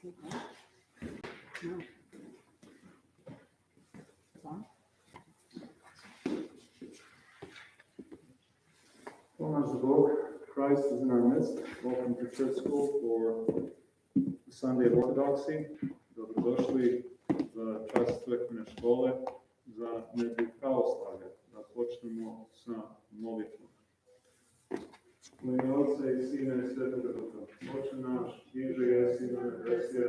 No. It's on? Well, as the book, Christ is in our midst. Welcome to church school for the Sunday of Orthodoxy. Dobrodošli za čas crkvene škole za nedelju pravoslavlja. Da počnemo sa molitvom. U ime Otca i Sina i Svetoga Duha. Oče naš, iže jesi na nebesje,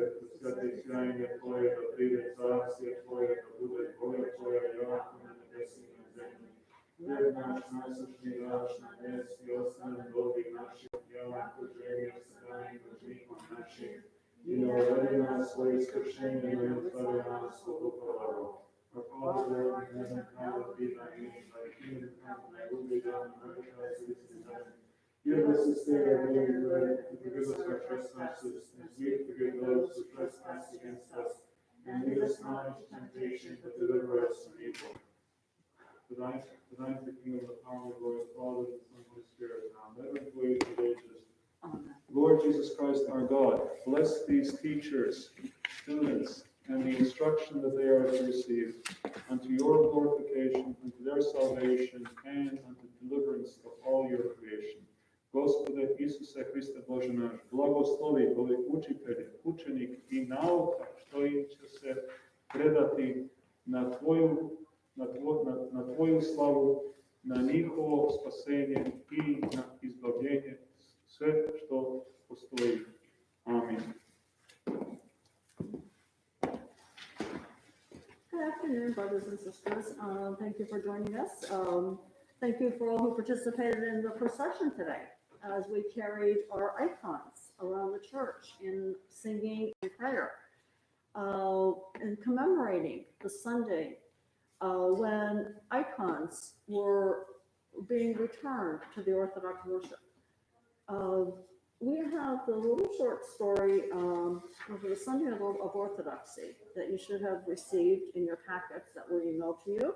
da sveti sjajnje Tvoje, da pride carstje Tvoje, da bude volja Tvoja jako na nebesima i zemlji. Hljeb naš nasušni daš nam dnes i ostavi nam dolgi naših, jako želje sa danim dužnikom našim, i ne uvedi nas svoje iskušenje, ne otvari nas od upravo. A hvala Bogu, ne znam kada pita i da je kinem kako ne ubi dan, na kraju slični dan. Give us this day our daily bread, and forgive us our trespasses, as we forgive those who trespass against us. And lead us not into temptation, but deliver us from evil. For thine is the kingdom, the power, and the glory of the Father, and the Son, and the Holy Spirit, now and ever, and for ages of ages. Amen. Lord Jesus Christ, our God, bless these teachers, students, and the instruction that they are to receive, unto your glorification, unto their salvation, and unto deliverance of all your creation. Gospode Isuse Hriste Bože naš, blagoslovi ovih učitelji, učenik i nauka, što im će se predati na tvoju slavu, na njihovo spasenje i na izbavljenje, sve što postoji. Amen. Good afternoon, brothers and sisters. Thank you for joining us. Thank you for all who participated in the procession today as we carried our icons around the church in singing and prayer and commemorating the Sunday when icons were being returned to the Orthodox worship. We have the little short story for the Sunday of Orthodoxy that you should have received in your packets that were emailed to you.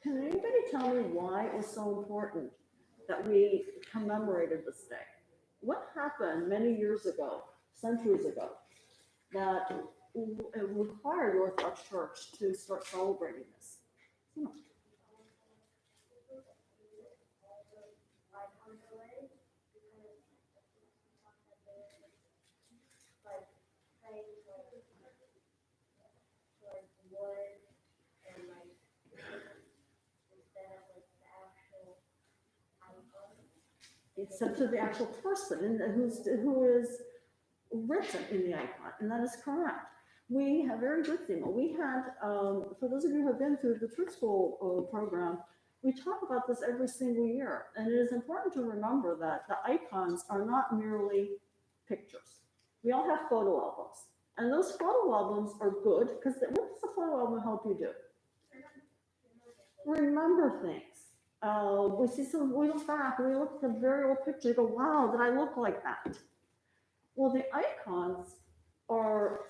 Can anybody tell me why it was so important that we commemorated this day? What happened many years ago, centuries ago, that it required the Orthodox Church to start celebrating this? It's said to the actual person who is written in the icon, and that is correct. We have very good theme. We had, for those of you who have been through the church school program, we talk about this every single year, and it is important to remember that the icons are not merely pictures. We all have photo albums, and those photo albums are good because what does a photo album help you do? Remember things. We look back, we look at the very old picture, you go, wow, did I look like that? Well, the icons are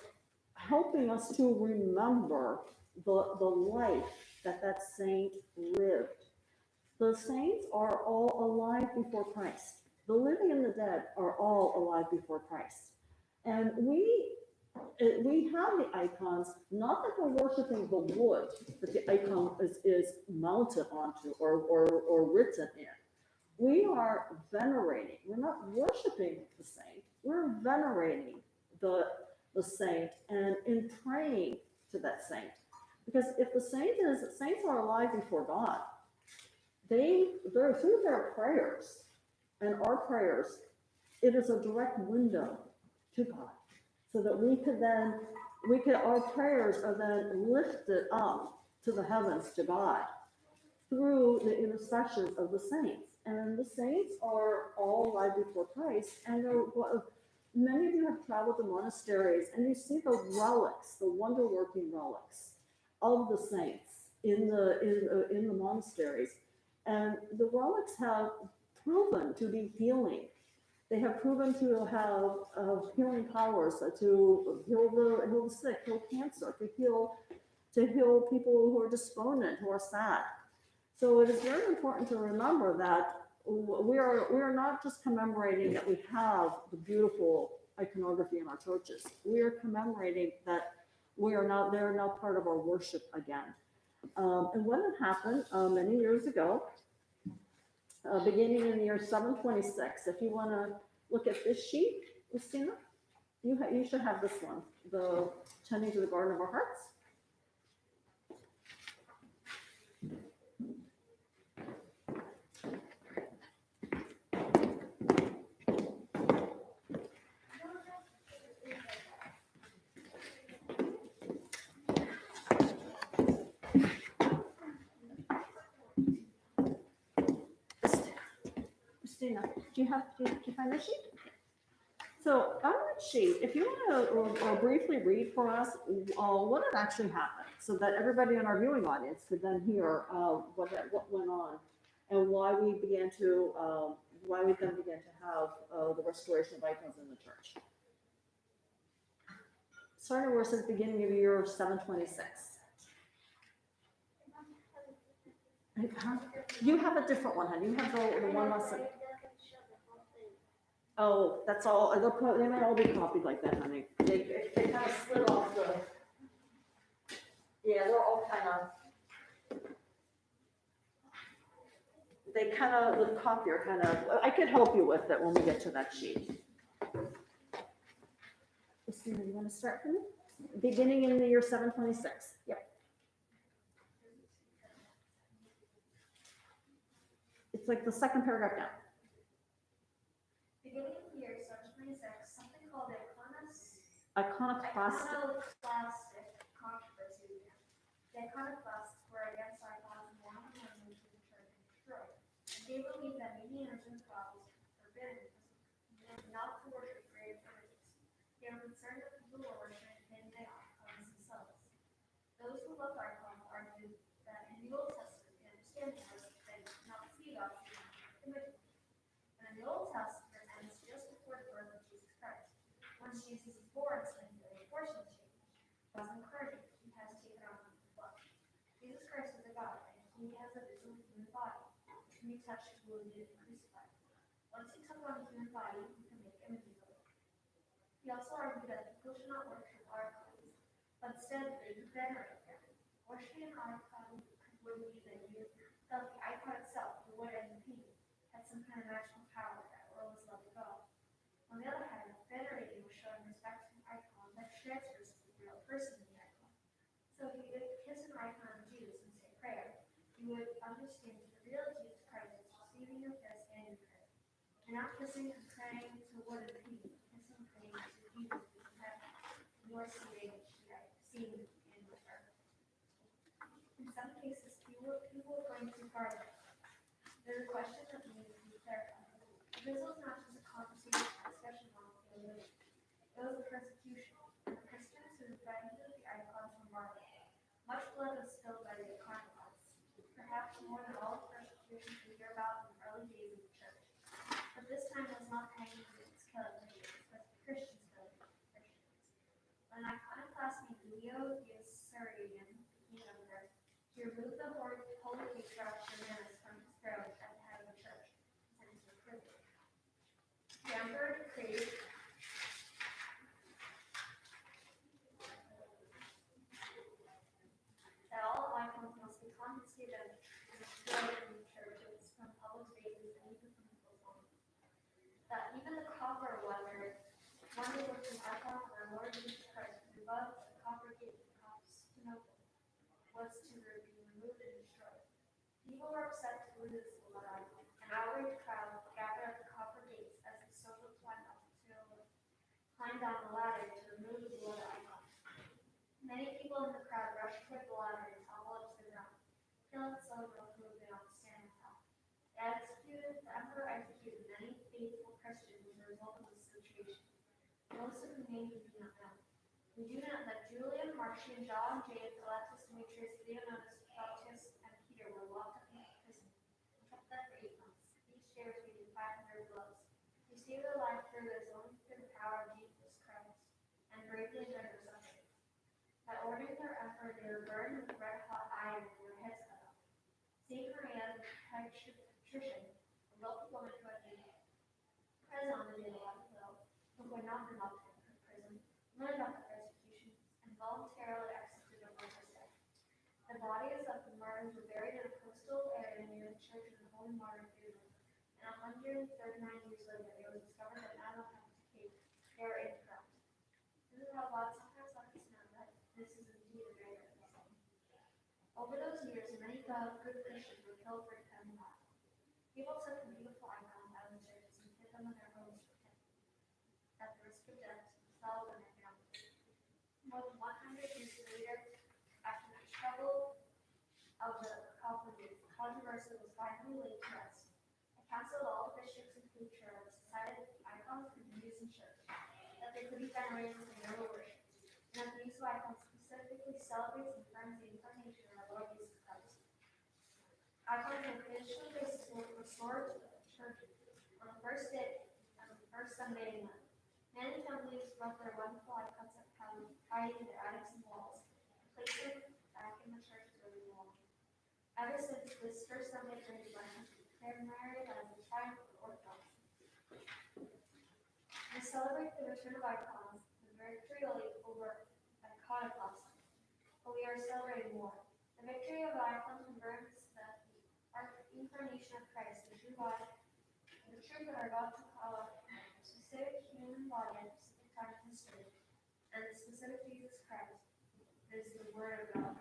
helping us to remember the life that saint lived. The saints are all alive before Christ. The living and the dead are all alive before Christ. And we have the icons, not that we're worshiping the wood that the icon is mounted onto or written in. We are venerating, we're not worshiping the saint, we're venerating the saint and in praying to that saint. Because if the saints are alive before God, they're through their prayers and our prayers, it is a direct window to God. So that our prayers are then lifted up to the heavens to God through the intercessions of the saints. And the saints are all alive before Christ. And many of you have traveled to monasteries and you see the relics, the wonder-working relics of the saints in the monasteries. And the relics have proven to be healing. They have proven to have healing powers to heal the sick, heal cancer, to heal people who are despondent, who are sad. So it is very important to remember that we are not just commemorating that we have the beautiful iconography in our churches. We are commemorating that they're now part of our worship again. And when it happened many years ago, beginning in the year 726, if you want to look at this sheet, Christina, you should have this one, the Tending to the Garden of Our Hearts. Christina, do you find the sheet? So on that sheet, if you want to briefly read for us what had actually happened, so that everybody in our viewing audience could then hear what went on and why we then began to have the restoration of icons in the church. Starting where it says beginning of the year 726. You have a different one, honey. You have the one lesson. Oh, that's all. They might all be copied like that, honey. They kind of slid off the. Yeah, they're all kind of. The copier kind of. I could help you with it when we get to that sheet. Christina, you want to start for me? Beginning in the year 726. Yep. It's like the second paragraph down. Beginning of the year 726, something called Iconoclastic controversy began. The iconoclasts were against icons and wanted them to the church and destroyed. They believed that mediums and gods were forbidden not to worship grave images. They were concerned that people were worshiping the icons themselves. Those who loved icons argued that in the Old Testament, the understanding was that they could not see God's images. And in the Old Testament ends just before the birth of Jesus Christ. When Jesus is born, something very fortunate change. God's incarnate, he has taken on human flesh. Jesus Christ is a God, and he has a visible human body, which can be touched, wounded, and crucified. Once he took on a human body, he could make images of it. He also argued that people should not worship icons, but instead they could venerate them. Worshiping an icon would mean that you felt the icon itself, the wood and the painting, had some kind of magical power that was love of God. On the other hand, venerating was showing respect to an icon that transfers to the real person in the icon. So if you would kiss an icon of Jesus and say prayer, you would understand that the real Jesus Christ is receiving your kiss and your prayer. You're not kissing and praying to wood and painting, kissing and praying to Jesus in heaven. You are seeing in the earth. In some cases, people are going too far. There's a question that needs to be clarified. This was not just a conversation or discussion among theologians. It was a persecution. And the Christians who defended the icons were martyred. Much blood was spilled by the iconoclasts, perhaps more than all the persecutions we hear about in the early days of the church. But this time it was not paganists killing Christians, but the Christians killing Christians. When an iconoclast named Leo the Assyrian became emperor, he removed the holy patriarch Germanus from his throne at the head of the church and sent him to prison. The emperor decreed that all icons must be confiscated and destroyed from the churches, from public spaces, and even from people's homes. That even the copper wonder looked an icon of our Lord Jesus Christ from above the copper gate of Constantinople was to be removed and destroyed. People were upset to lose the blood icon. An outraged crowd gathered at the copper gates as the soldiers climbed down the ladder to remove the blood icon. Many people in the crowd rushed toward the ladder and tumbled to the ground, killing soldiers who had been on the stand top. The emperor executed many faithful Christians as a result of this situation. Most of the names we do not know. We do know that Julian, Marcian, John, James, Alexis, Demetrius, Leonidas, Baptist, and Peter were locked up in prison and kept there for 8 months. Each day was beaten 500 blows. They stayed alive through this only through the power of Jesus Christ and bravely endured their suffering. By ordering their emperor, they were burned with red hot iron and their heads cut off. Saint Maria, the patrician, the wealthy woman who had been present on the day of the will, but who had not been locked in her prison, learned about the persecutions and voluntarily accepted over her death. The bodies of the martyrs were buried in a coastal area near the church of the Holy Martyr of Israel. And 139 years later, it was discovered that not enough happened to Kate. They were incorrect. This is how God sometimes lets us know that this is indeed a very good thing. Over those years, many good Christians were killed for defending God. People took the beautiful icons out of the churches and hid them in their homes at the risk of death to themselves and their families. More than 100 years later, after the struggle of the controversy was finally laid to rest, a council of all the bishops and patriarchs decided that the icons could be used in church, that they could be venerated and never worshipped, and that the use of icons specifically celebrates and affirms the incarnation of our Lord Jesus Christ. Icons were officially restored to the church on the first day, on the first Sunday in Lent. Many families brought their wonderful icons that hide in their attics and walls, and placed them back in the church where they belong. Ever since this first Sunday during the Lent, we commemorated as a triumph of Orthodoxy. We celebrate the return of icons, the victory over iconoclasty, but we are celebrating more. The victory of icons confirms that our incarnation of Christ, the true God, the truth that our God took a specific human body at a specific time in history, and the specific Jesus Christ is the Word of God.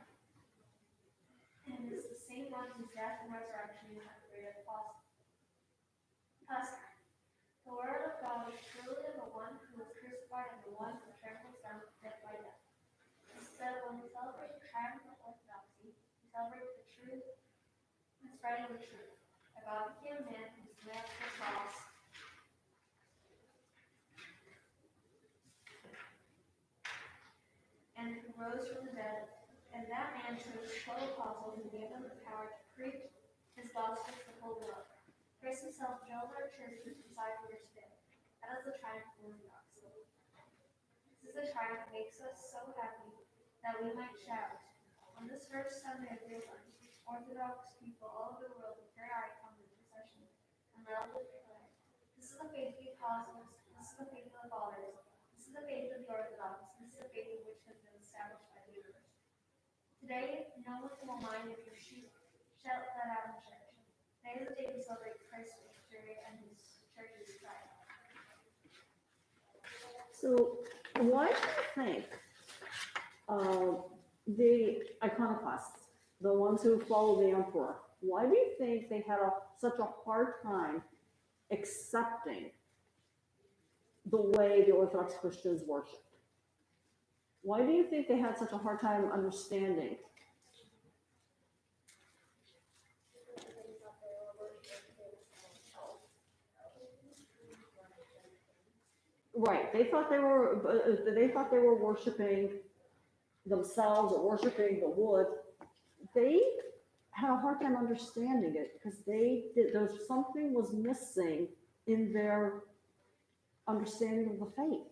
And it is the same one whose death and resurrection we have created possible. The Word of God is truly the one who was crucified and the one who tramples down death by death. Instead, when we celebrate the triumph of Orthodoxy, we celebrate the truth and spreading the truth. A God became a man who was nailed to the cross. And who rose from the dead, and that man chose 12 apostles and gave them the power to preach his gospel to the whole world. Christ himself built our church which resides with us today. That is the triumph of Orthodoxy. This is a triumph that makes us so happy that we might shout. On this first Sunday of Lent, Orthodox people all over the world will carry icons in procession and loudly declare, "This is the faith of the apostles, this is the faith of the fathers, this is the faith of the Orthodox, this is the faith which has been established by the universe." Today, no one will mind if your sheep shout that out in church. Today is the day we celebrate Christ's victory and his church's triumph. So why do you think the iconoclasts, the ones who follow the emperor, why do you think they had such a hard time accepting the way the Orthodox Christians worship? Why do you think they had such a hard time understanding? Right, they thought they were worshiping themselves or worshiping the wood. They had a hard time understanding it because there's something was missing in their understanding of the faith.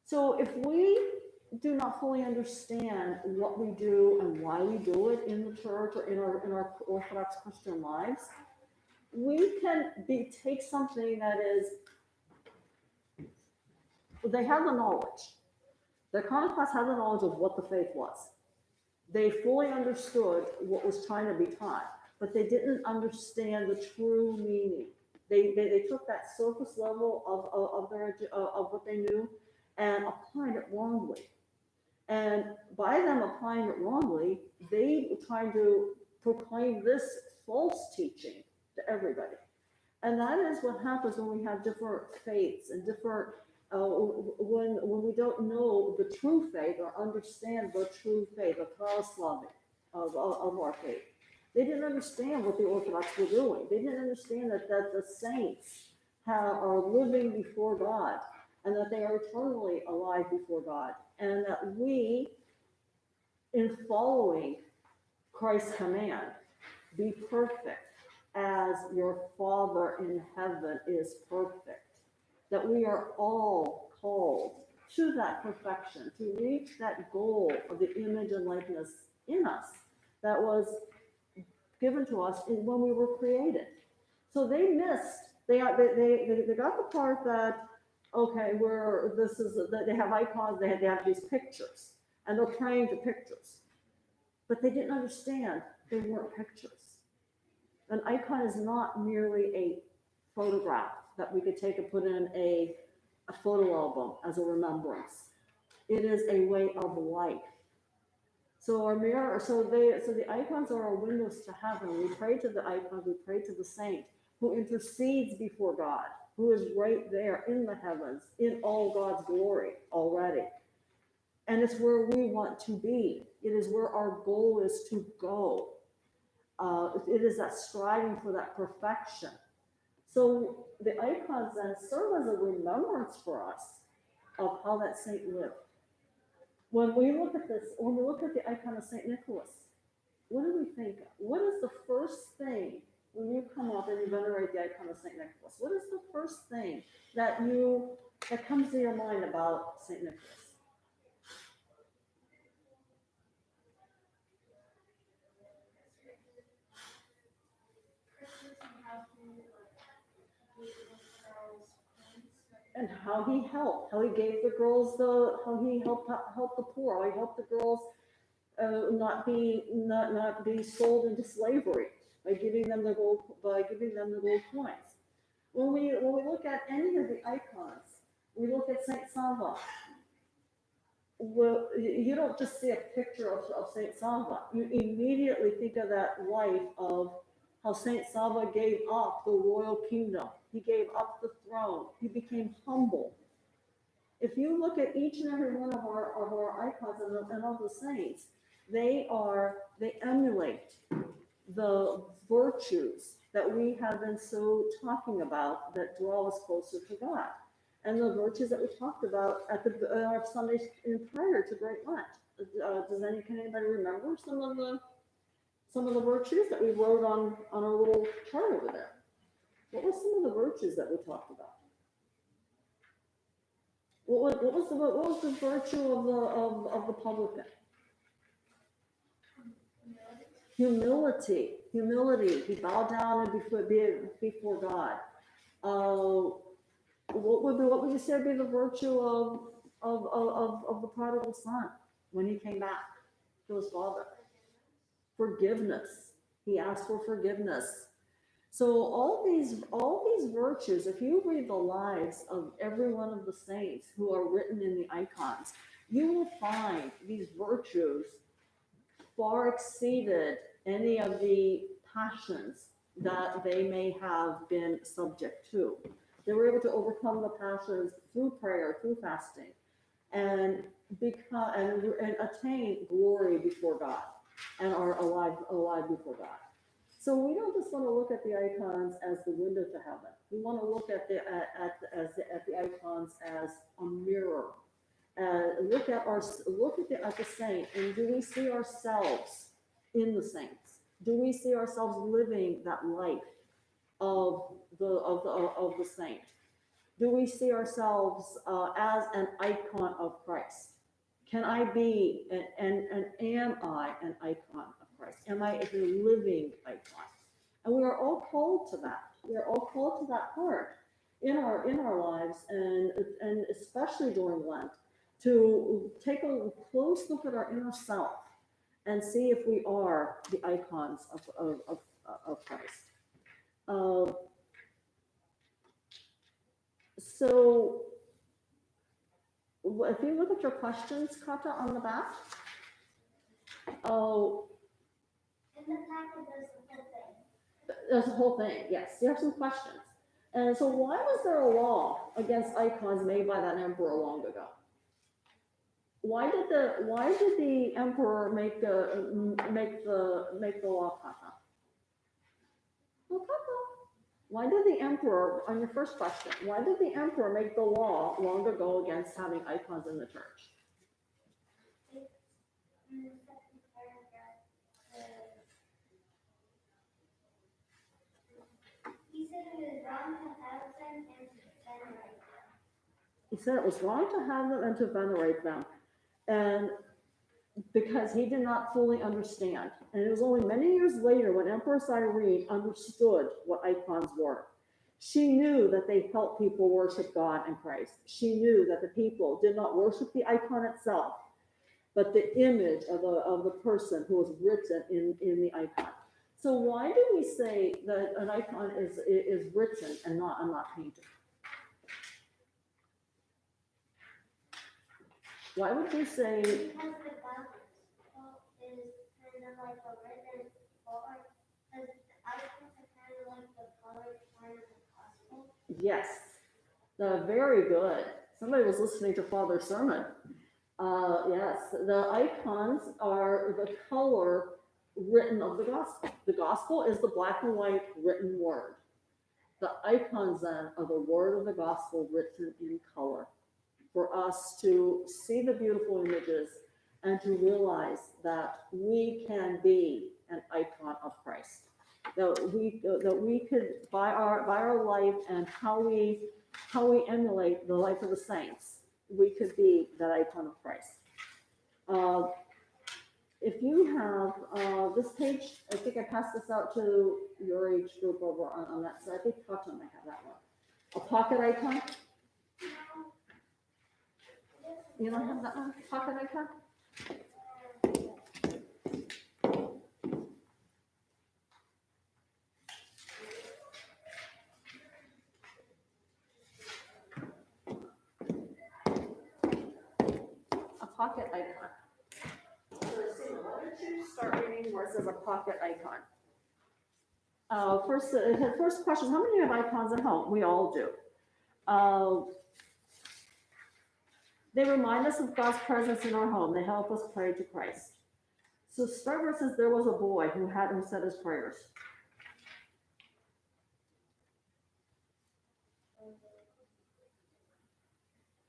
So if we do not fully understand what we do and why we do it in the church or in our Orthodox Christian lives, we can take something that is, they have the knowledge. The iconoclasts had the knowledge of what the faith was. They fully understood what was trying to be taught, but they didn't understand the true meaning. They took that surface level of what they knew and applied it wrongly. And by them applying it wrongly, they were trying to proclaim this false teaching to everybody. And that is what happens when we have different faiths and different, when we don't know the true faith or understand the true faith, the pravoslavy of our faith. They didn't understand what the Orthodox were doing. They didn't understand that the saints are living before God and that they are eternally alive before God. And that we, in following Christ's command, be perfect as your Father in heaven is perfect. That we are all called to that perfection, to reach that goal of the image and likeness in us that was given to us when we were created. So they missed, they got the part that, okay, they have icons, they have these pictures, and they're praying to pictures. But they didn't understand they weren't pictures. An icon is not merely a photograph that we could take and put in a photo album as a remembrance. It is a way of life. So the icons are our windows to heaven. We pray to the icons, we pray to the saint who intercedes before God, who is right there in the heavens, in all God's glory already. And it's where we want to be. It is where our goal is to go. It is that striving for that perfection. So the icons then serve as a remembrance for us of how that saint lived. When we look at the icon of St. Nicholas, what do we think of? What is the first thing when you come up and you venerate the icon of St. Nicholas? What is the first thing that comes to your mind about St. Nicholas? And how he helped, how he gave the girls how he helped the poor, how he helped the girls not be sold into slavery by giving them the gold coins. When we look at any of the icons, we look at Saint Sava. Well, you don't just see a picture of Saint Sava. You immediately think of that life of how Saint Sava gave up the royal kingdom. He gave up the throne. He became humble. If you look at each and every one of our icons and of the saints, they emulate the virtues that we have been so talking about that draw us closer to God, and the virtues that we talked about at our Sundays prior to Great Lent. Can anybody remember some of the virtues that we wrote on our little chart over there? What were some of the virtues that we talked about? What was the virtue of the publican? Humility. He bowed down before God. What would you say would be the virtue of the prodigal son when he came back to his father? Forgiveness. He asked for forgiveness. So all these virtues, if you read the lives of every one of the saints who are written in the icons, you will find these virtues far exceeded any of the passions that they may have been subject to. They were able to overcome the passions through prayer, through fasting, and attain glory before God, and are alive before God. So we don't just want to look at the icons as the window to heaven. We want to look at the icons as a mirror. Look at the saint, and do we see ourselves in the saints? Do we see ourselves living that life of the saint? Do we see ourselves as an icon of Christ? Can I be and am I an icon of Christ? Am I a living icon? And we are all called to that. We are all called to that part in our lives, and especially during Lent, to take a close look at our inner self and see if we are the icons of Christ. So if you look at your questions, Kata, on the back, In the packet, there's the whole thing. there's a whole thing, yes. You have some questions. And so why was there a law against icons made by that emperor long ago? Why did the emperor make the law, Kata? Well, Kata, why did the emperor, on your first question, why did the emperor make the law long ago against having icons in the church? In the second paragraph, he said it was wrong to have them and to venerate them. He said it was wrong to have them and to venerate them. And because he did not fully understand. And it was only many years later when Empress Irene understood what icons were. She knew that they helped people worship God and Christ. She knew that the people did not worship the icon itself, but the image of the person who was written in the icon. So why do we say that an icon is written and not painted? Why would you say? Because the Bible is kind of like a written or because the icons are kind of like the colored part of the gospel. Yes, very good. Somebody was listening to Father's sermon. Yes, the icons are the color written of the gospel. The gospel is the black and white written word. The icons then are the word of the gospel written in color for us to see the beautiful images and to realize that we can be an icon of Christ. That we could by our life and how we emulate the life of the saints, we could be that icon of Christ. If you have this page, I think I passed this out to your age group over on that side. I think Cotton might have that one. A pocket icon. You don't have that one? Pocket icon? A pocket icon. So why don't you start reading where it says a pocket icon? First question, how many have icons at home? We all do. They remind us of God's presence in our home. They help us pray to Christ. So start where it says there was a boy who said his prayers.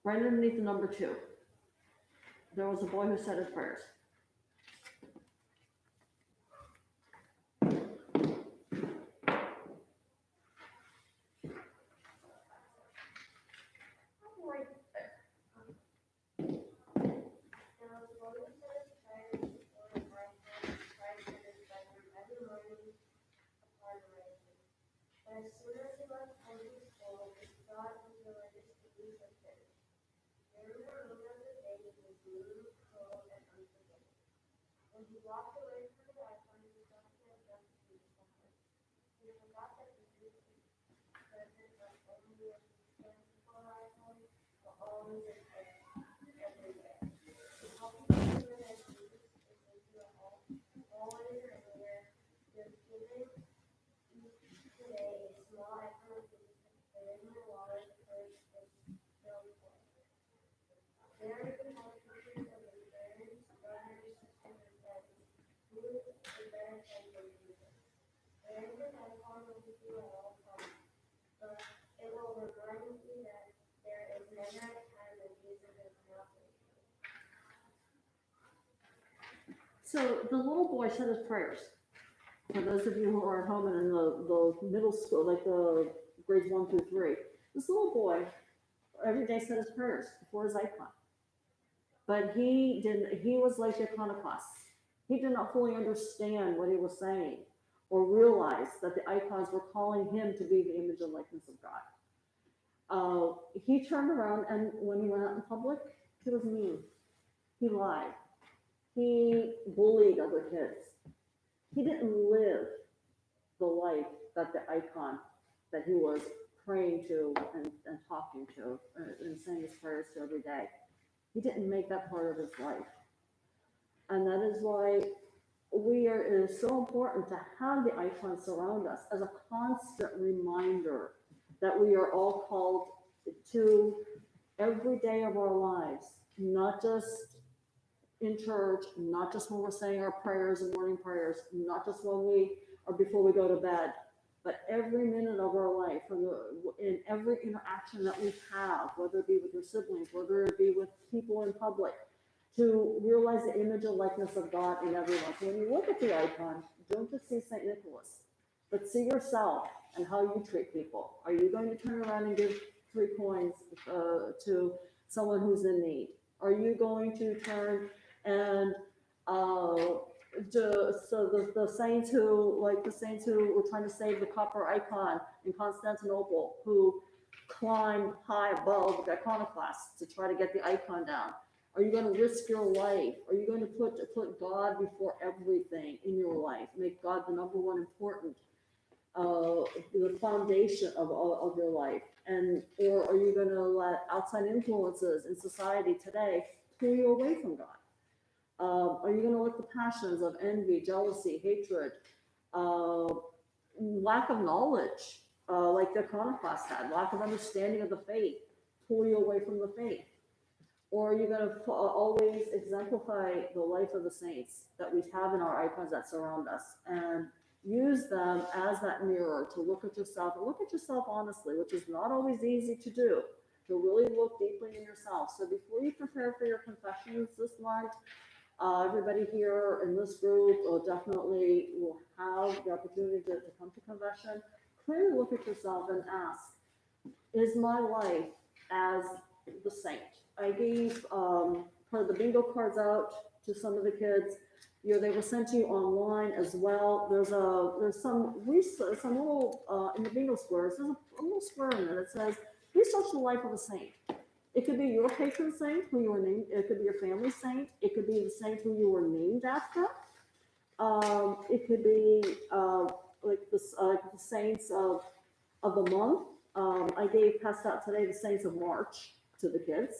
Right underneath the number 2. There was a boy who said his prayers. As soon as he left home from school, he got into religious duties of his. During the remainder of the day, he was mean, cold, and unforgiving. When he walked away from the icon, he felt he had done to be disappointed. He forgot that the youth present was only a stands before the icon, but always in prayer, everywhere. How people live as Jesus is into a home, always and everywhere. They're giving today a small icon of Jesus in the water first is filled with. There we have pictures of his parents, brothers, sisters, and friends. Who is a better friend than Jesus? Wearing this icon will keep you at all times, but it will remind you that there is never a time when Jesus is not with you. So the little boy said his prayers. For those of you who are at home and in the middle school, like the grades 1 through 3, this little boy every day said his prayers before his icon. But he was like the iconoclast. He did not fully understand what he was saying or realize that the icons were calling him to be the image and likeness of God. He turned around and when he went out in public, he was mean. He lied. He bullied other kids. He didn't live the life that the icon that he was praying to and talking to and saying his prayers to every day. He didn't make that part of his life. And that is why it is so important to have the icons surround us as a constant reminder that we are all called to every day of our lives, not just in church, not just when we're saying our prayers and morning prayers, not just before we go to bed, but every minute of our life, in every interaction that we have, whether it be with your siblings, whether it be with people in public, to realize the image and likeness of God in everyone. So when you look at the icon, don't just see St. Nicholas, but see yourself and how you treat people. Are you going to turn around and give 3 coins to someone who's in need? Are you going to turn and Uh, so the saints who, like the saints who were trying to save the copper icon in Constantinople, who climbed high above the iconoclasts to try to get the icon down. Are you going to risk your life? Are you going to put God before everything in your life? Make God the number one important, the foundation of your life? And or are you going to let outside influences in society today pull you away from God? Are you going to let the passions of envy, jealousy, hatred, uh, lack of knowledge, like the iconoclasts had, lack of understanding of the faith, pull you away from the faith? Or are you going to always exemplify the life of the saints that we have in our icons that surround us and use them as that mirror to look at yourself and look at yourself honestly, which is not always easy to do, to really look deeply in yourself. So before you prepare for your confessions this Lent, everybody here in this group definitely will have the opportunity to come to confession. Clearly look at yourself and ask, is my life as the saint? I gave part of the bingo cards out to some of the kids. They were sent to you online as well. There's some little in the bingo squares. There's a little square in there that says research the life of a saint. It could be your patron saint who you were named. It could be your family saint. It could be the saint who you were named after. It could be like the saints of the month. I passed out today the saints of March to the kids.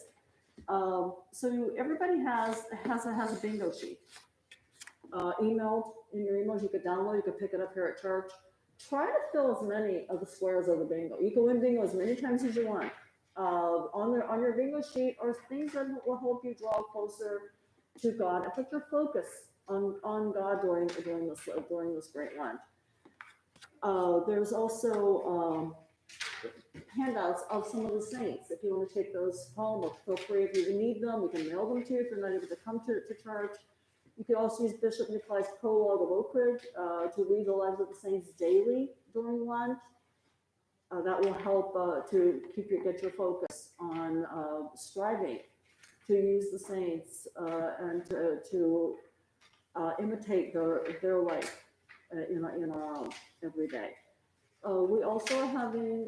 So everybody has a bingo sheet. Emailed in your emails, you could download. You could pick it up here at church. Try to fill as many of the squares of the bingo. You can win bingo as many times as you want. On your bingo sheet are things that will help you draw closer to God and put your focus on God during this great Lent. There's also handouts of some of the saints. If you want to take those home, or feel free if you need them, we can mail them to you if you're not able to come to church. You could also use Bishop Nikolai's Prologue of Oak Ridge to read the lives of the saints daily during Lent. That will help to get your focus on striving to use the saints and to imitate their life in our own every day. We also are having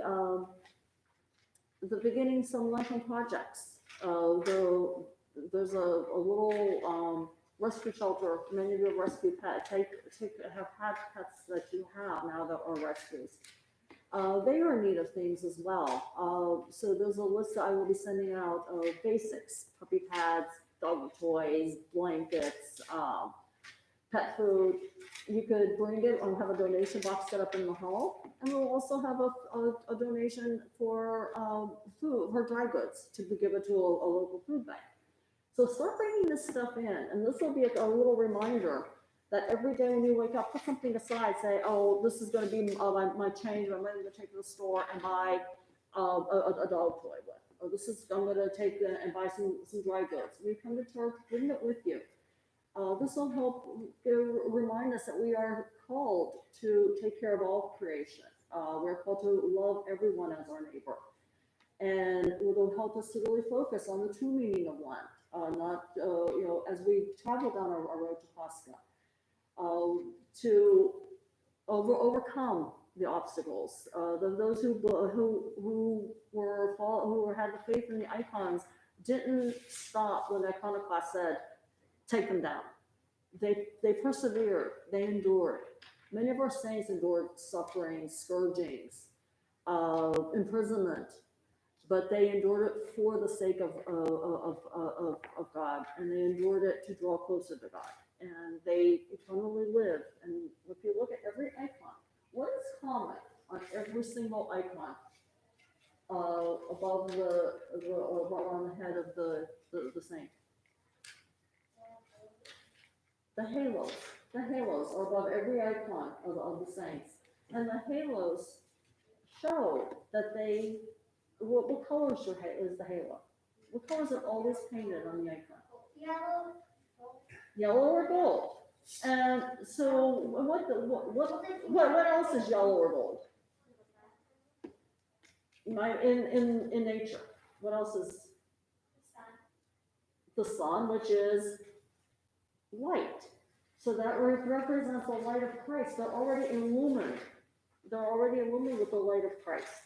the beginning some Lenten projects. There's a little rescue shelter. Many of your rescue pets have had pets that you have now that are rescues. They are in need of things as well. So there's a list that I will be sending out of basics: puppy pads, dog toys, blankets, pet food. You could bring it and have a donation box set up in the hall. And we'll also have a donation for food, for dry goods, to be given to a local food bank. So start bringing this stuff in, and this will be a little reminder that every day when you wake up, put something aside. Say, oh, this is going to be my change. I'm ready to take to the store and buy a dog toy with. Or I'm going to take and buy some dry goods. When you come to church, bring it with you. This will help remind us that we are called to take care of all creation. We're called to love everyone as our neighbor. And it will help us to really focus on the true meaning of Lent, not, as we travel down our road to Pascha, to overcome the obstacles. Those who had the faith in the icons didn't stop when the iconoclast said, take them down. They persevered, they endured. Many of our saints endured suffering, scourgings, imprisonment, but they endured it for the sake of God, and they endured it to draw closer to God. And they eternally live. And if you look at every icon, what is common on every single icon above on the head of the saint? The halos. The halos are above every icon of the saints. And the halos show that what color is the halo? What color is it always painted on the icon? Yellow. Yellow or gold. And so what else is yellow or gold? In nature. What else is the sun, which is light. So that represents the light of Christ. They're already illumined. They're already illumined with the light of Christ.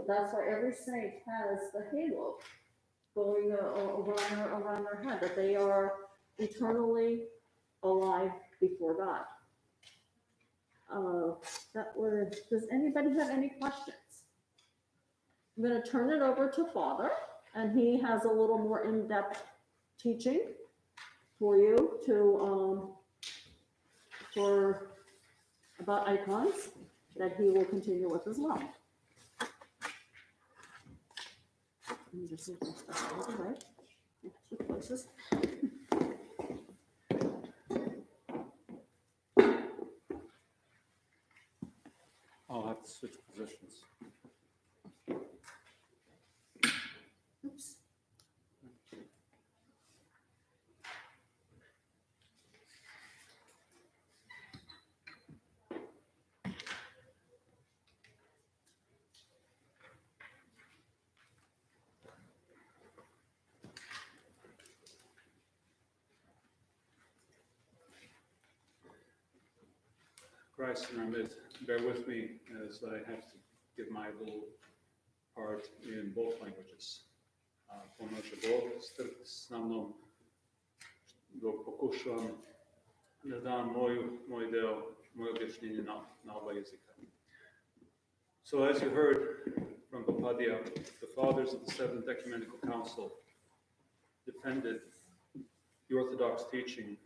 That's why every saint has the halo going around their head, that they are eternally alive before God. Does anybody have any questions? I'm going to turn it over to Father, and he has a little more in-depth teaching for you for about icons that he will continue with as well. Let me just move my stuff out of the way. Switch places. I'll have to switch positions. Oops. Christ in our midst, bear with me as I have to give my little part in both languages. Pomože Bog, strpite s mnom dok pokušavam da dam moj deo, moje objašnjenje na oba jezika. So as you heard from Papadia, the fathers of the Seventh Ecumenical Council defended the Orthodox teaching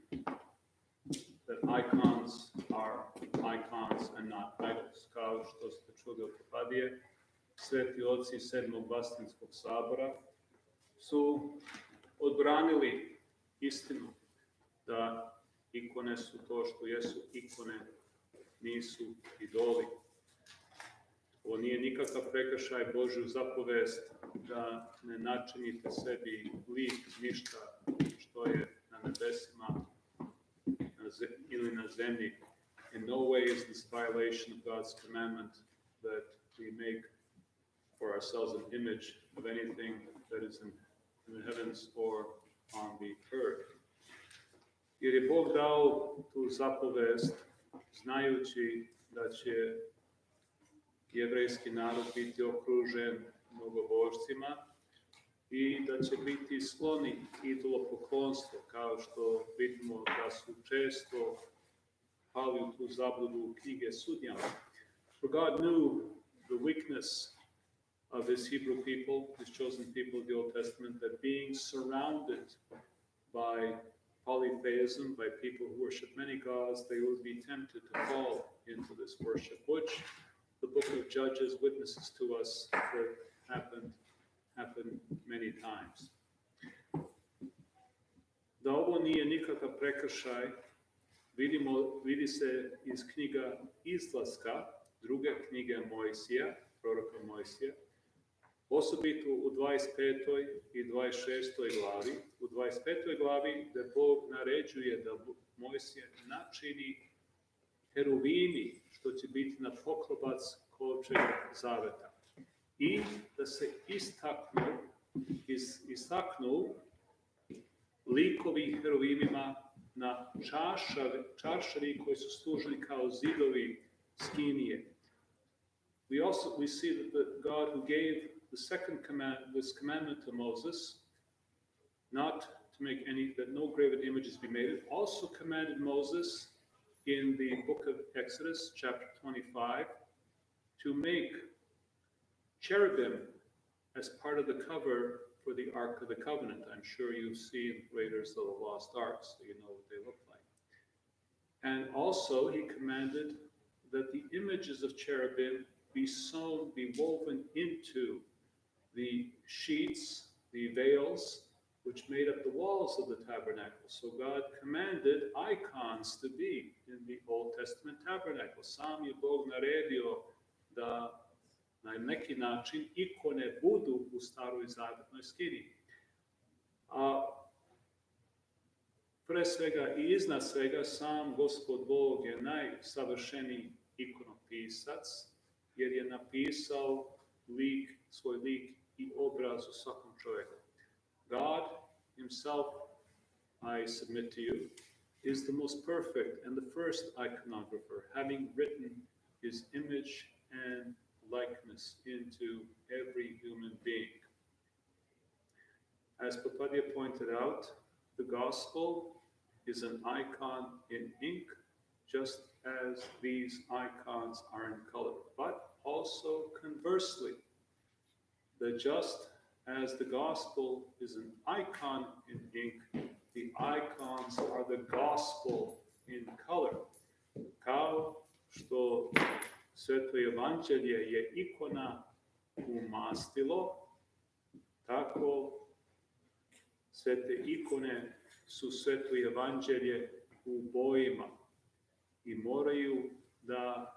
that icons are icons and not idols. Kao što ste čuli od Papadije, sveti oci Sedmog Vaseljenskog sabora su odbranili istinu da ikone su to što jesu ikone, nisu idoli. Ovo nije nikakav prekršaj Božju zapovest da ne načinite sebi lik ništa što je na nebesima ili na zemlji. In no way is this violation of God's commandment that we make for ourselves an image of anything that is in the heavens or on the earth. Jer je Bog dao tu zapovest znajući da će jevrejski narod biti okružen mnogobožcima i da će biti skloni idolopoklonstvu, kao što vidimo da su često pali u tu zabludu u knjige sudjama. For God knew the weakness of his Hebrew people, his chosen people of the Old Testament, that being surrounded by polytheism, by people who worship many gods, they would be tempted to fall into this worship, which the book of Judges witnesses to us that happened many times. Da ovo nije nikakav prekršaj, vidi se iz knjiga Izlaska, druge knjige Mojsija, proroka Mojsija, osobito u 25. i 26. glavi. U 25. glavi gde Bog naređuje da Mojsije načini heruvimi, što će biti na poklopac kovčega zaveta. I da se istaknu likovi heruvimima na čaršavi koji su služili kao zidovi skinije. We see that God who gave this commandment to Moses, not to make that no graven images be made, also commanded Moses in the book of Exodus, chapter 25, to make cherubim as part of the cover for the Ark of the Covenant. I'm sure you've seen Raiders of the Lost Ark, so you know what they look like. And also he commanded that the images of cherubim be woven into the sheets, the veils, which made up the walls of the tabernacle. So God commanded icons to be in the Old Testament tabernacle. Sam je Bog naredio da na neki način ikone budu u staroj zavetnoj skini. A pre svega i iznad svega sam Gospod Bog je najsavršeniji ikonopisac, jer je napisao svoj lik i obraz u svakom čovjeku. God himself I submit to you, is the most perfect and the first iconographer, having written his image and likeness into every human being. As Papadia pointed out, the gospel is an icon in ink, just as these icons are in color. But also conversely, just as the gospel is an icon in ink, the icons are the gospel in color. Kao što Sveto Evanđelje je ikona u mastilo, tako svete ikone su Sveto Evanđelje u bojima i moraju da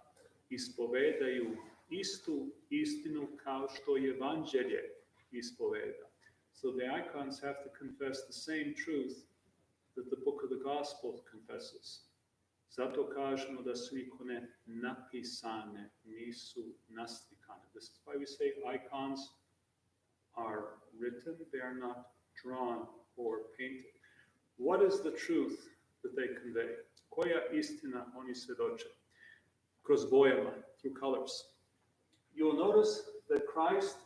ispovedaju istu istinu kao što Evanđelje ispoveda. So the icons have to confess the same truth that the book of the Gospel confesses. Zato kažemo da su ikone napisane, nisu naslikane. This is why we say icons are written, they are not drawn or painted. What is the truth that they convey? Koja istina oni svedoče? Kroz bojama, through colors. You'll notice that Christ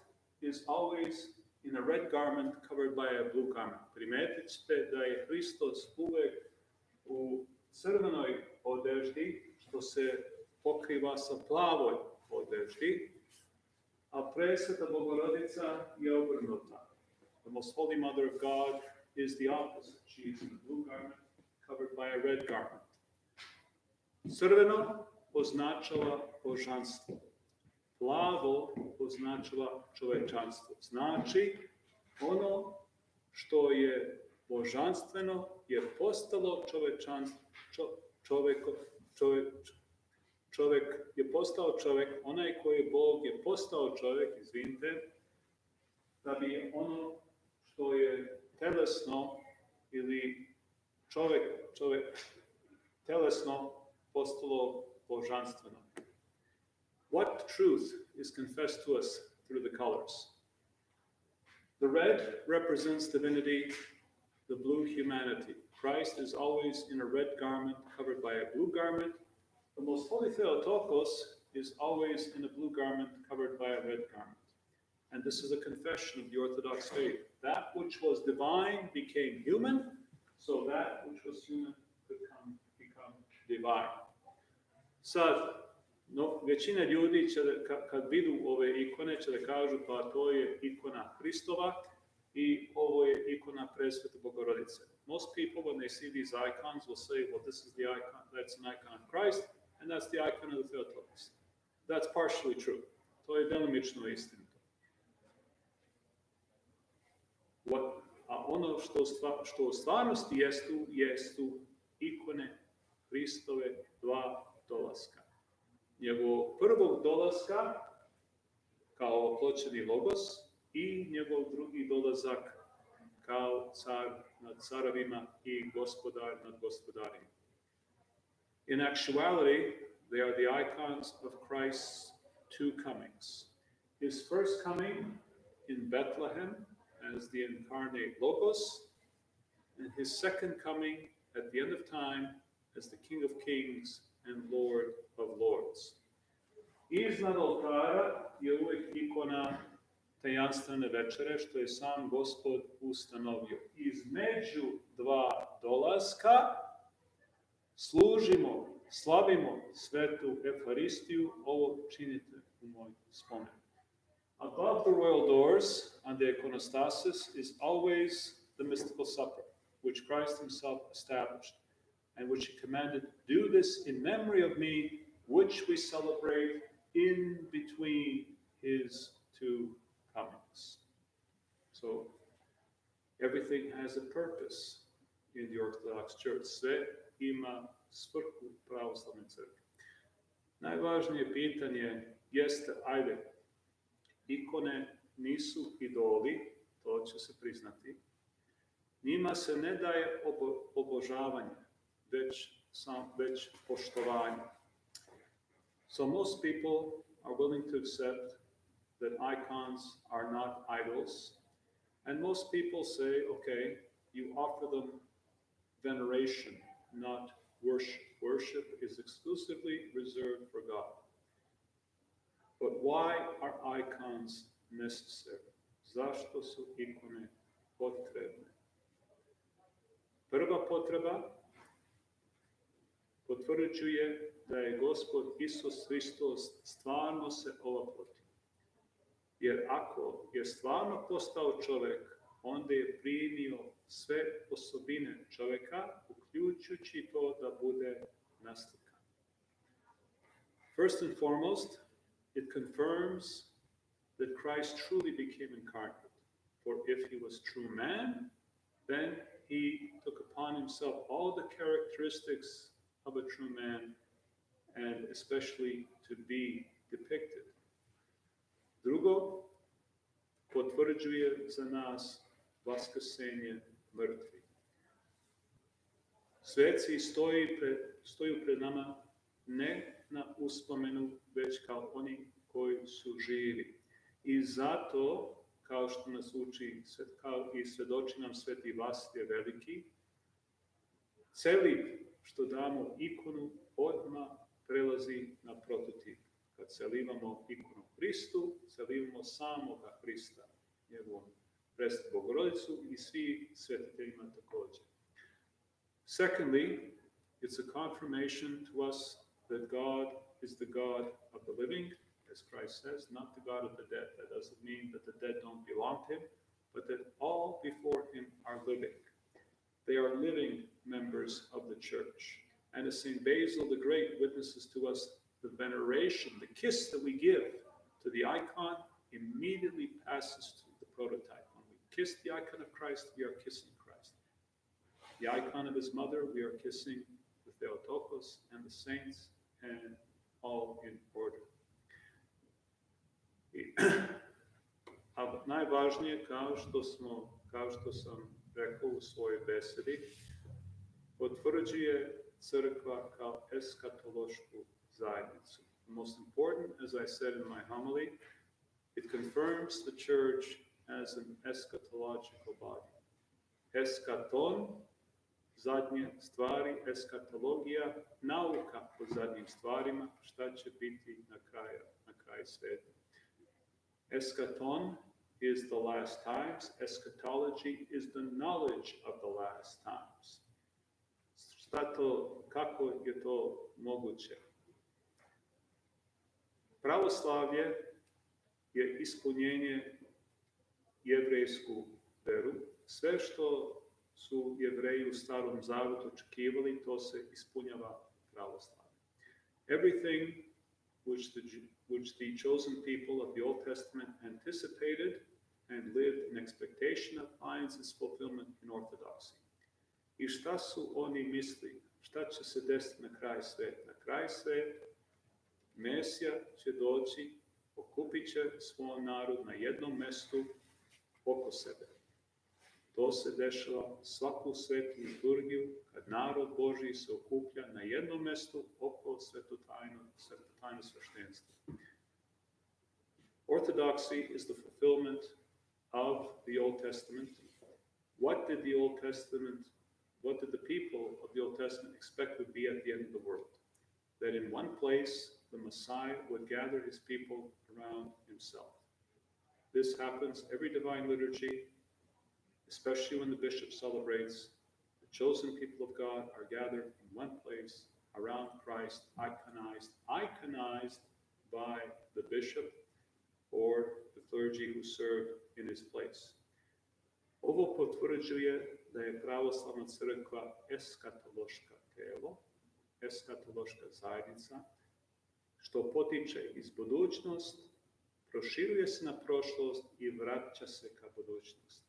is always in a red garment covered by a blue garment. Primetit ćete da je Hristos uvek u crvenoj odeždi, što se pokriva sa plavoj odeždi, a presveta Bogorodica je obrnuta. The most holy mother of God is the opposite. She is in a blue garment covered by a red garment. Crveno označava božanstvo. Plavo označava čovečanstvo. Znači, ono što je božanstveno je postalo čovečanstvo. Čovek je postao čovek, onaj koji je Bog je postao čovek, izvinite, da bi ono što je telesno ili telesno postalo božanstveno. What truth is confessed to us through the colors? The red represents divinity, the blue humanity. Christ is always in a red garment covered by a blue garment. The most holy Theotokos is always in a blue garment covered by a red garment. And this is a confession of the Orthodox faith. That which was divine became human, so that which was human could become divine. Sad, većina ljudi će, kad vidu ove ikone, će da kažu pa to je ikona Hristova i ovo je ikona Presvete Bogorodice. Most people, when they see these icons, will say, well, this is the icon, that's an icon of Christ, and that's the icon of the Theotokos. That's partially true. To je delimično istinito. A ono što u stvarnosti jestu ikone Hristove dva dolaska. Njegov prvog dolaska kao oploćeni logos i njegov drugi dolazak kao car nad carovima i gospodar nad gospodarima. In actuality, they are the icons of Christ's two comings. His first coming in Bethlehem as the incarnate Logos, and his second coming at the end of time as the King of Kings and Lord of Lords. Iznad oltara je uvek ikona tajanstvene večere, što je sam Gospod ustanovio. Između dva dolaska služimo, slavimo svetu Euharistiju, ovo činite u moj spomen. Above the royal doors on the iconostasis is always the mystical supper, which Christ himself established, and which he commanded, do this in memory of me, which we celebrate in between his two comings. So everything has a purpose in the Orthodox Church. Sve ima svrhu pravoslavne crkve. Najvažnije pitanje jeste, ikone nisu idoli, to će se priznati. Njima se ne daje obožavanje, već poštovanje. So most people are willing to accept that icons are not idols, and most people say, okay, you offer them veneration, not worship. Worship is exclusively reserved for God. But why are icons necessary? Zašto su ikone potrebne? Prva potreba potvrđuje da je Gospod Isus Hristos stvarno se ovapotio. Jer ako je stvarno postao čovjek, onda je primio sve osobine čovjeka, uključujući to da bude naslikan. First and foremost, it confirms that Christ truly became incarnate. For if he was true man, then he took upon himself all the characteristics of a true man, and especially to be depicted. Drugo, potvrđuje za nas vaskrsenje mrtvih. Sveci stoju pred nama ne na uspomenu, već kao oni koji su živi. I zato, kao što nas uči, kao i svedoči nam Sveti Vasilije Veliki, celib što damo ikonu odmah prelazi na prototip. Kad celivamo ikonu Hristu, celivamo samoga Hrista, njegovom Presvetu Bogorodicu i svi svetiteljima također. Secondly, it's a confirmation to us that God is the God of the living, as Christ says, not the God of the dead. That doesn't mean that the dead don't belong to him, but that all before him are living. They are living members of the church. And as St. Basil the Great witnesses to us, the veneration, the kiss that we give to the icon immediately passes to the prototype. When we kiss the icon of Christ, we are kissing Christ. The icon of his mother, we are kissing the Theotokos and the saints, and all in order. A najvažnije, kao što sam rekao u svojoj besedi, potvrđuje crkva kao eskatološku zajednicu. The most important, as I said in my homily, it confirms the church as an eschatological body. Eskaton, zadnje stvari, eskatologija, nauka o zadnjim stvarima, šta će biti na kraju sveta. Eschaton is the last times. Eschatology is the knowledge of the last times. Kako je to moguće? Pravoslavlje je ispunjenje jevrejsku veru. Sve što su Jevreji u Starom Zavetu očekivali, to se ispunjava pravoslavlje. Everything which the chosen people of the Old Testament anticipated and lived in expectation of finds its fulfillment in Orthodoxy. I šta su oni mislili? Šta će se desiti na kraju sveta? Na kraju sveta Mesija će doći, okupit će svoj narod na jednom mestu oko sebe. To se dešava svaku svetu liturgiju, kad narod Božji se okuplja na jednom mestu oko svetotajno sveštenstva. Orthodoxy is the fulfillment of the Old Testament. What did the people of the Old Testament expect would be at the end of the world? That in one place, the Messiah would gather his people around himself. This happens every divine liturgy, especially when the bishop celebrates. The chosen people of God are gathered in one place around Christ, iconized by the bishop or the clergy who serve in his place. Ovo potvrđuje da je pravoslavna crkva eskatološka telo, eskatološka zajednica, što potiče iz budućnost, proširuje se na prošlost i vraća se ka budućnosti.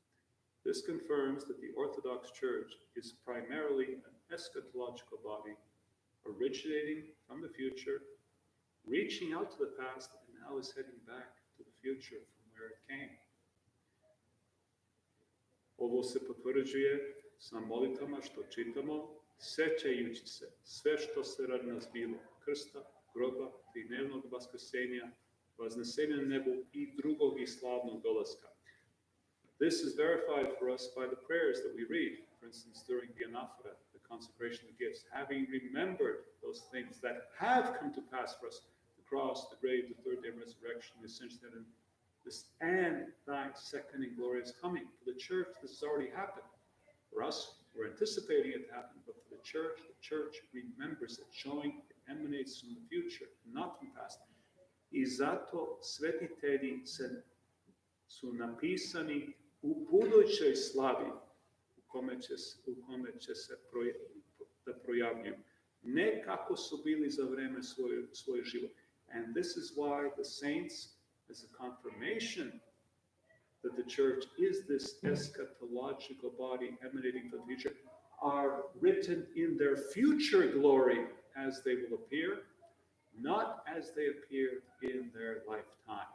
This confirms that the Orthodox Church is primarily an eschatological body, originating from the future, reaching out to the past, and now is heading back to the future from where it came. Ovo se potvrđuje sa molitvama što čitamo, sećajući se sve što se radi nas bilo, krsta, groba, tridnevnog vaskrsenja, vaznesenja na nebu i drugog i slavnog dolaska. This is verified for us by the prayers that we read. For instance, during the anaphora, the consecration of gifts, having remembered those things that have come to pass for us, the cross, the grave, the third day of resurrection, the ascension, and thy second and glorious coming. For the church, this has already happened. For us, we're anticipating it to happen, but for the church remembers it, showing it emanates from the future, not from past. I zato svetitelji su napisani u budućoj slavi u kome će se projavljuju, ne kako su bili za vreme svoj život. And this is why the saints, as a confirmation that the church is this eschatological body emanating from the future, are written in their future glory as they will appear, not as they appeared in their lifetime.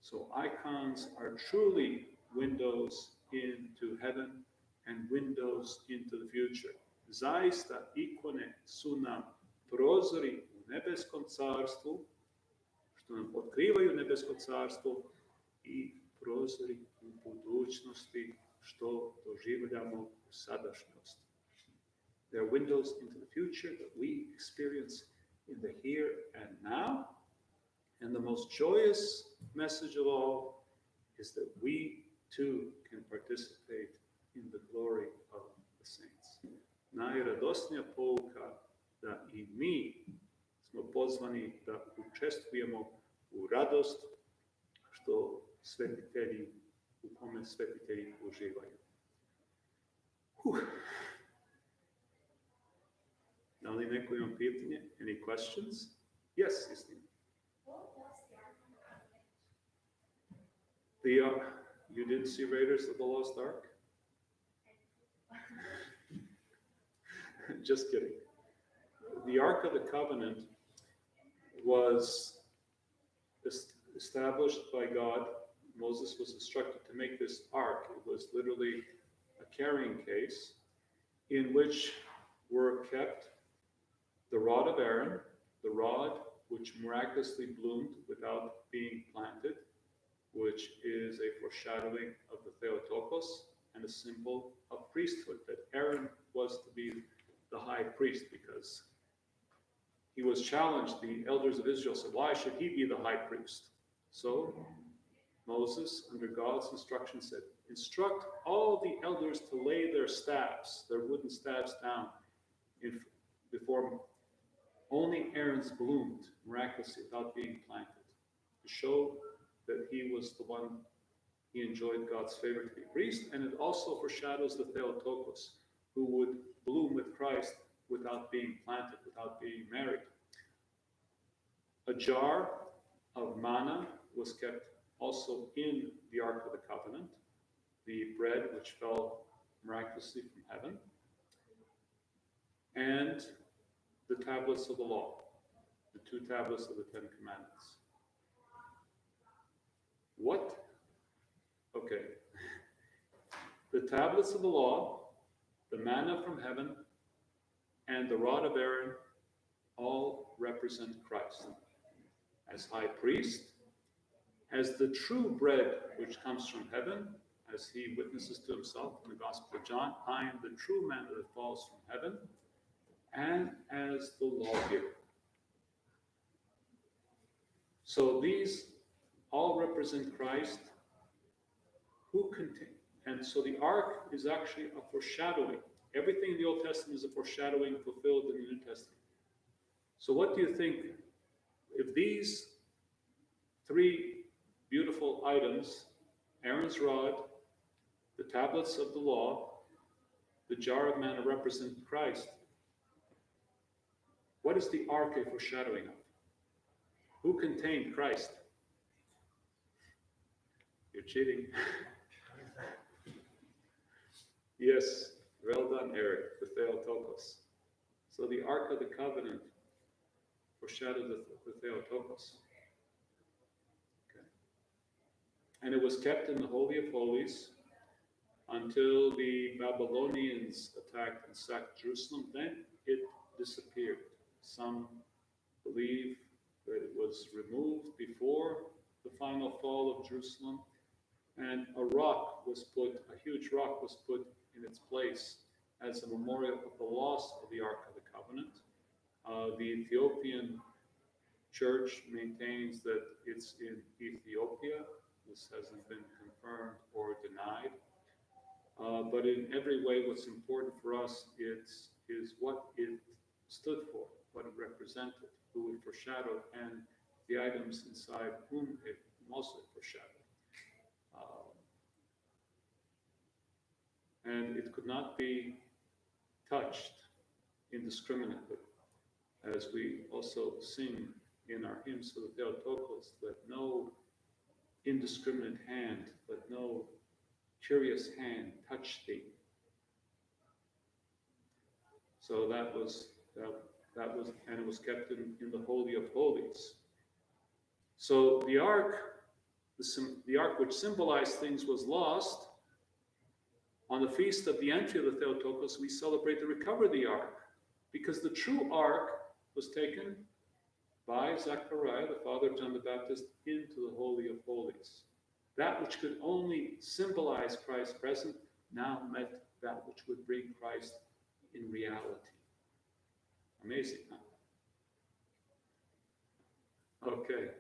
So icons are truly windows into heaven and windows into the future. Zaista ikone su nam prozori u nebeskom carstvu, što nam otkrivaju nebesko carstvo, i prozori u budućnosti, što doživljamo u sadašnjosti. They are windows into the future that we experience in the here and now. And the most joyous message of all is that we too can participate in the glory of the saints. Najradosnija pouka da i mi smo pozvani da učestvujemo u radost što svetitelji, u kome svetitelji uživaju. Da li neko ima pitanje? Any questions? Yes, Istina. You didn't see Raiders of the Lost Ark? Just kidding. The Ark of the Covenant was established by God. Moses was instructed to make this ark. It was literally a carrying case in which were kept the rod of Aaron, the rod which miraculously bloomed without being planted, which is a foreshadowing of the Theotokos and a symbol of priesthood, that Aaron was to be the high priest because he was challenged. The elders of Israel said, why should he be the high priest? So Moses, under God's instruction, said, instruct all the elders to lay their staffs, their wooden staffs down before only Aaron's bloomed miraculously without being planted, to show that he was the one, he enjoyed God's favor to be priest, and it also foreshadows the Theotokos, who would bloom with Christ without being planted, without being married. A jar of manna was kept also in the Ark of the Covenant, the bread which fell miraculously from heaven, and the tablets of the law, the 2 tablets of the 10 Commandments. What? Okay. The tablets of the law, the manna from heaven, and the rod of Aaron all represent Christ as high priest, as the true bread which comes from heaven, as he witnesses to himself in the Gospel of John, I am the true manna that falls from heaven, and as the lawgiver. So these all represent Christ, who contain, and so the ark is actually a foreshadowing. Everything in the Old Testament is a foreshadowing fulfilled in the New Testament. So what do you think, if these 3 beautiful items, Aaron's rod, the tablets of the law, the jar of manna, represent Christ, what is the ark a foreshadowing of? Who contained Christ? You're cheating. Yes, well done, Eric, the Theotokos. So the Ark of the Covenant foreshadowed the Theotokos. Okay. And it was kept in the Holy of Holies until the Babylonians attacked and sacked Jerusalem. Then it disappeared. Some believe that it was removed before the final fall of Jerusalem. And a huge rock was put in its place as a memorial of the loss of the Ark of the Covenant. The Ethiopian church maintains that it's in Ethiopia. This hasn't been confirmed or denied. But in every way, what's important for us is what it stood for, what it represented, who it foreshadowed, and the items inside whom it mostly foreshadowed. And it could not be touched indiscriminately, as we also sing in our hymns to the Theotokos, let no indiscriminate hand, let no curious hand touch thee. So that was, and it was kept in the Holy of Holies. So the ark which symbolized things was lost. On the feast of the entry of the Theotokos, we celebrate the recovery of the ark, because the true ark was taken by Zechariah, the father of John the Baptist, into the Holy of Holies. That which could only symbolize Christ's present now met that which would bring Christ in reality. Amazing, huh? Okay.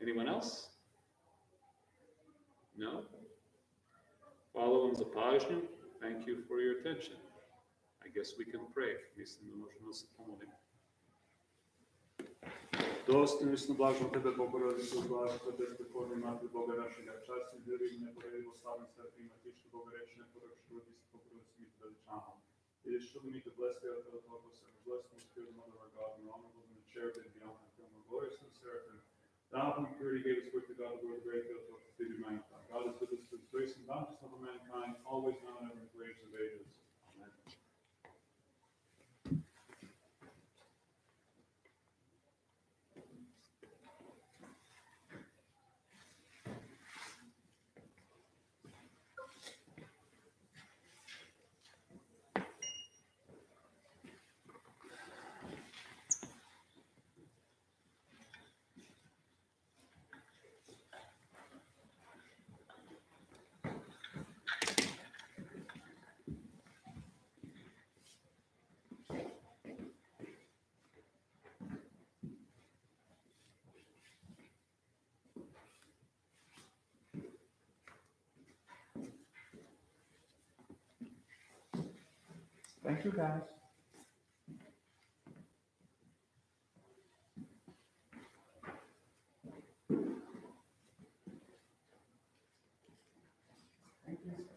Anyone else? No? Following the pážnju, thank you for your attention. I guess we can pray. Mislim da možemo da se pomolimo. Dostojno i blažno tebe, Bogorodice, blažno tebe, prekorni Mati Boga našega, časti, vjerujem, neporedivo slavim svetima, tiški Boga reči, neporedivo roditi, Bogorodice, mi te veličamo. It is surely me to bless the Orthodox and bless the Spirit of Mother of God, and honorable and cherubim beyond and from the glorious and seraphim. Thou who purity gave us work to God, the Lord, the great Theotokos, to be magnified. God is with us to his grace and bounteous love of mankind, always now and ever in the age of ages. Amen. Thank you, guys. Thank you.